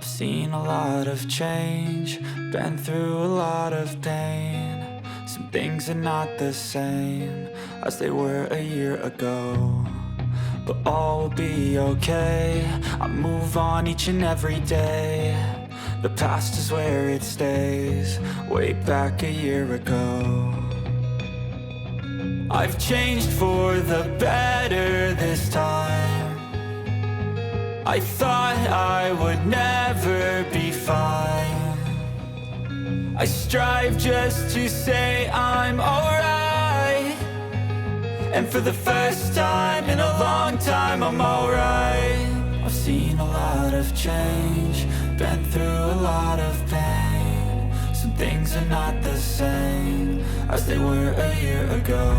I've seen a lot of change, been through a lot of pain. Some things are not the same as they were a year ago, but all will be okay. I move on each and every day. The past is where it stays, way back a year ago. I've changed for the better this time. I thought I would never be fine. I strive just to say I'm alright, and for the first time in a long time I'm alright. I've seen a lot of change, been through a lot of pain. Some things are not the same as they were a year ago,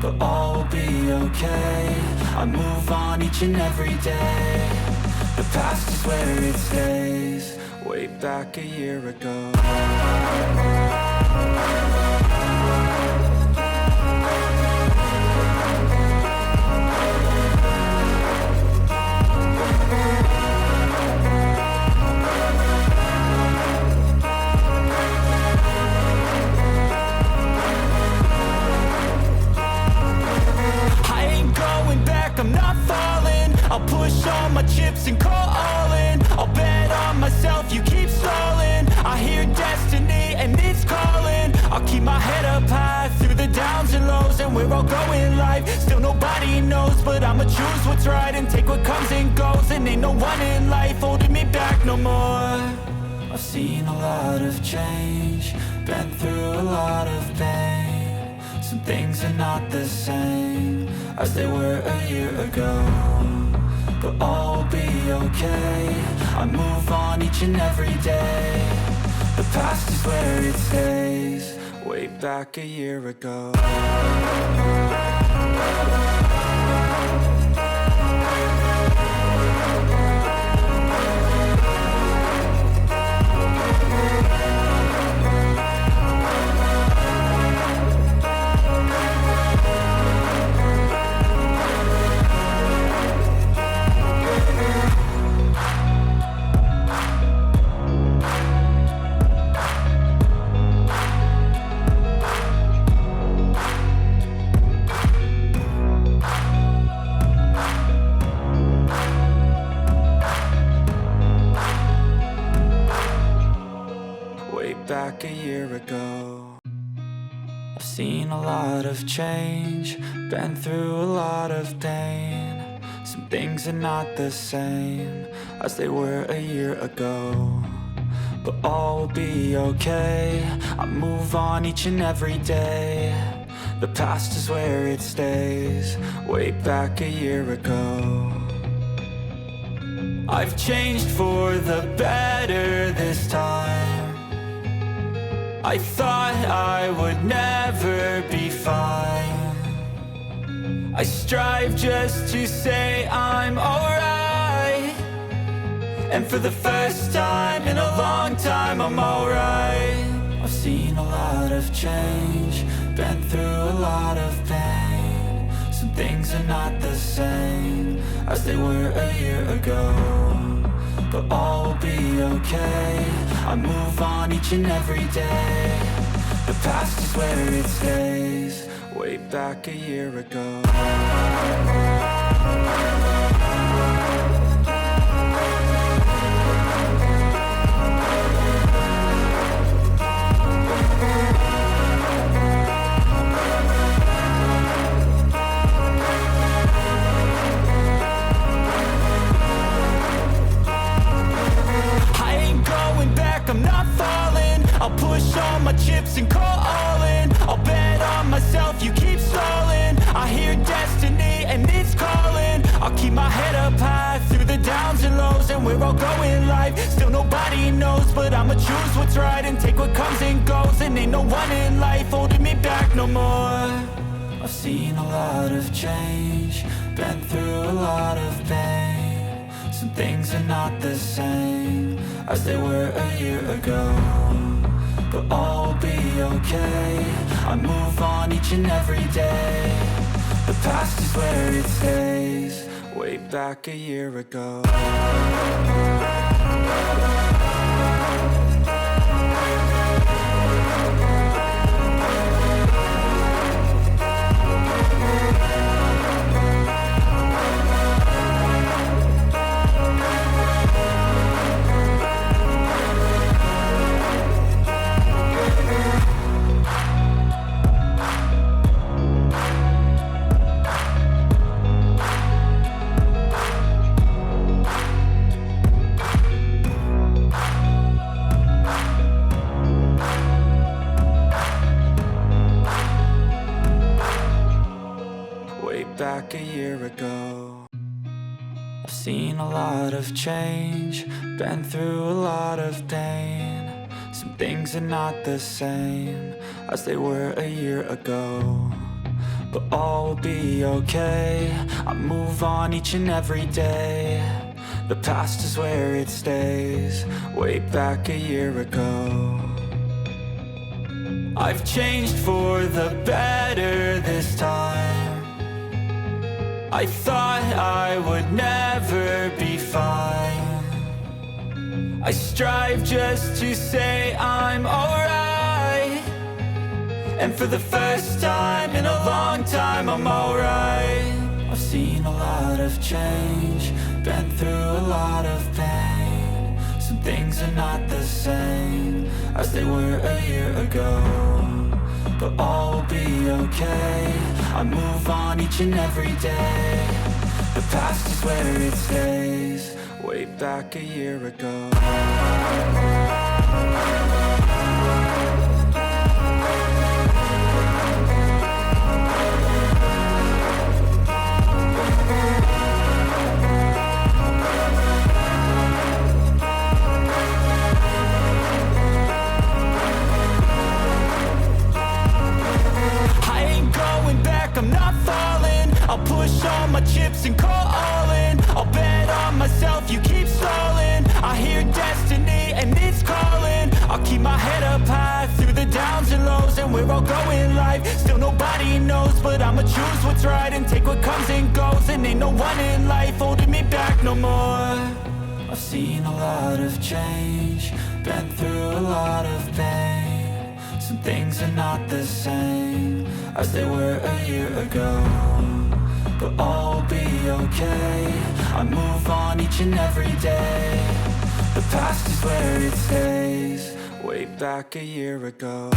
but all will be okay. I move on each and every day. The past is where it stays, way back a year ago. I'm not falling. I'll push all my chips and call all in. I'll bet on myself, you keep stalling. I hear destiny and it's calling. I'll keep my head up high through the downs and lows, and we're all going live. Still nobody knows, but I'ma choose what's right and take what comes and goes. And ain't no one in life holding me back no more. I've seen a lot of change, been through a lot of pain. Some things are not the same as they were a year ago, but all will be okay. I move on each and every day. The past is where it stays, way back a year ago. Back a year ago, I've seen a lot of change, been through a lot of pain. Some things are not the same as they were a year ago, but all will be okay. I move on each and every day. The past is where it stays, way back a year ago. I've changed for the better this time. I thought I would never be fine. I strive just to say I'm alright, and for the first time in a long time I'm alright. I've seen a lot of change, been through a lot of pain. Some things are not the same as they were a year ago, but all will be okay. I move on each and every day. The past is where it stays, way back a year ago. I'm not falling. I'll push all my chips and call all in. I'll bet on myself, you keep stalling. I hear destiny and it's calling. I'll keep my head up high through the downs and lows, and we're all going live. Still nobody knows, but I'ma choose what's right and take what comes and goes. And ain't no one in life holding me back no more. I've seen a lot of change, been through a lot of pain. Some things are not the same as they were a year ago, but all will be okay. I move on each and every day. The past is where it stays, way back a year ago. back a year ago. I've seen a lot of change, been through a lot of pain. Some things are not the same as they were a year ago, but all will be okay. I move on each and every day. The past is where it stays, way back a year ago. I've changed for the better this time. I thought I would never be fine. I strive just to say I'm alright, and for the first time in a long time I'm alright. I've seen a lot of change, been through a lot of pain. Some things are not the same as they were a year ago, but all will be okay. I move on each and every day. The past is where it stays, way back a year ago. I'll push all my chips and call all in. I'll bet on myself, you keep stalling. I hear destiny and it's calling. I'll keep my head up high through the downs and lows, and we're all going life. Still nobody knows, but I'ma choose what's right and take what comes and goes. And ain't no one in life holding me back no more. I've seen a lot of change, been through a lot of pain. Some things are not the same as they were a year ago, but all will be okay. I move on each and every day. The past is where it stays, way back a year ago.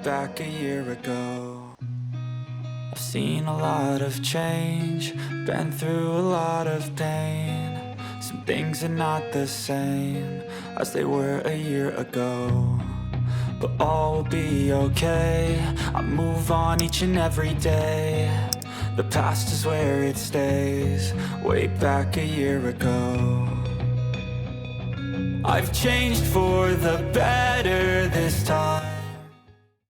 Back a year ago. I've seen a lot of change, been through a lot of pain. Some things are not the same as they were a year ago, but all will be okay. I move on each and every day. The past is where it stays, way back a year ago. I've changed for the better this time.